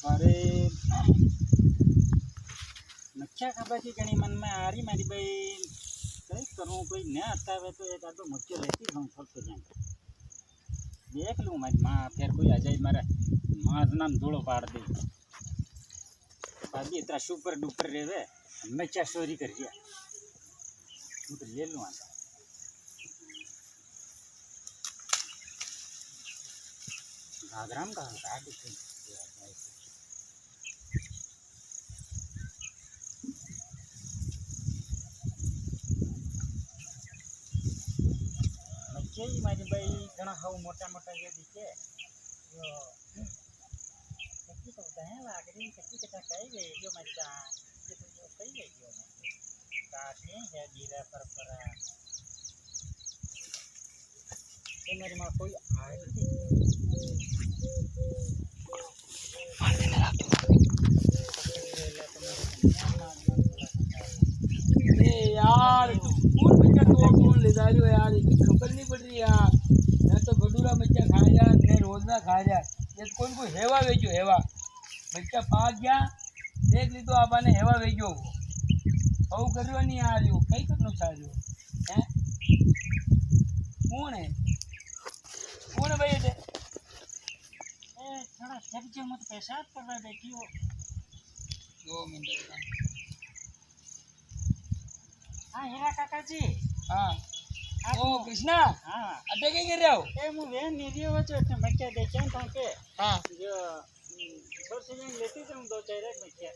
अरे मच्छा खबर की घनी मन में आ रही मेरी भाई कई करूँ कोई न आता है तो एक आधो मच्छी लेती हूँ सबसे जाए देख लूँ मेरी माँ फिर कोई आ जाए मारा माँ नाम धूड़ो पाड़ दे बाकी इतना सुपर डुपर रेवे मच्छा चोरी कर दिया मैं तो ले लूँ आता घाघराम का मच्छी मारी भाई घना हाउ मोटा मोटा ये दिखे यो कच्ची तो दहे लागरी कच्ची कच्चा कई गई जो मारी का ये तो जो कई गई जो काटे है जीरा पर ये मेरी माँ कोई आई थी यार कौन बच्चा तो कौन ले जा रही हो यार खबर नहीं पड़ रही यार मैं तो भटूरा बच्चा खाया मैं रोज ना खाया ये कौन को हेवा भेजो हेवा बच्चा पाक गया देख ली तो आपने हेवा भेजो बहु करो नहीं आ रही हो कई करना चाह रही हो हैं कौन है भाई ये थोड़ा सब्जी मत पेशाब कर रहा बैठी हो 2 मिनट हाँ हीरा काका जी हाँ ओ कृष्णा हाँ अटे के गिर रहे हो ए मु वेन निरियो वचो એટલે મચ્યા દેખાય તો કે हाँ જો વર્ષ જેમ લેતી જાઉં દો ચાર એક મચ્યા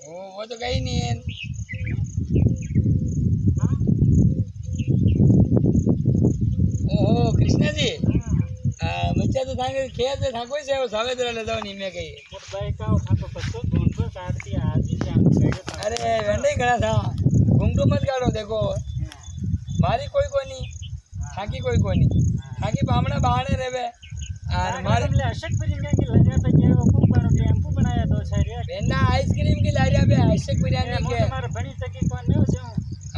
ओ वो तो कहीं नहीं है हाँ ओहो कृष्णा जी हाँ बच्चा तो थांगे खेत से थाको से वो सावेद्र ले जाओ नहीं मैं कही मोट भाई का उठा तो पत्तो ढूंढो काट दिया आज ही जान गए था अरे वंडे खड़ा था घूमटू मत काटो देखो मारी कोई नहीं थाकी कोई नहीं थाकी बामणा बहाने रेवे और मारे हमने अशक बिरयानी की लगा पे क्या वो खूब बड़ा टेम्पो बनाया दो सारे बेना आइसक्रीम की लारिया पे आइसक बिरयानी के हमारा बनी तकी कौन नहीं हो जाऊं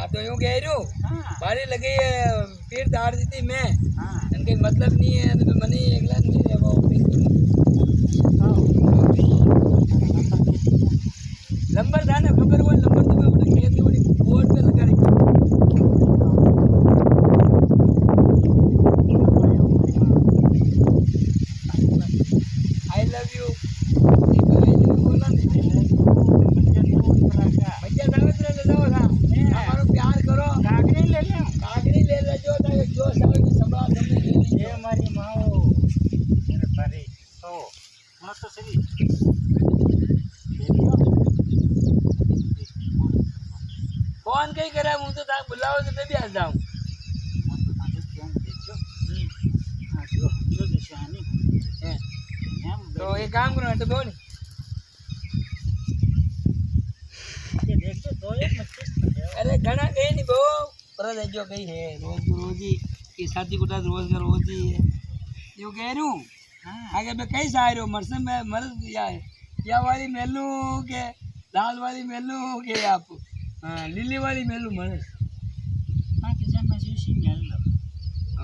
आप तो यूं कह रही हूँ हाँ मारी लगी है पीर तार दी थी मैं हाँ इनके मतलब नहीं है तो मनी एकला नहीं है वो नंबर था ना खबर वो नंबर तो मैं अपने खेत के बड़ी बोर्ड पे लगा रखी आई लव यू बोला नहीं बच्चा सावित्र ले जाओ था हमारो प्यार करो काकड़ी ले ले कागड़ी ले ले जो था जो सावित्र संभाल तुमने ले ली ये हमारी माँ हो मेरे बारे तो मत तो सही देखियो फोन कहीं करे मुझे तो ताक बुलाओ तो मैं भी आ जाऊं मत तो ताके क्यों देखियो हाँ जो हम जो निशानी हैं। है तो एक काम करो तो बोल ये देखियो दो एक मच्छी अरे घना कहीं नहीं बो पर जो कहीं है रोज ही की शादी कुटा रोज का रोज ही है यो कह रही हूँ हाँ आगे मैं कहीं से आ रही हूँ मरसे में मर्द या वाली मेलू के लाल वाली मेलू के आप हाँ लीली वाली मेलू मर्द हाँ कि जब मैं जूसी मिल लो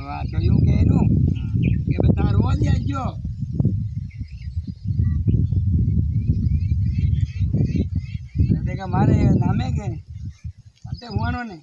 वाह तो यूँ कह रही हूँ कि बता रोज ही आजो देखा मारे नामे के अते हुआनो ने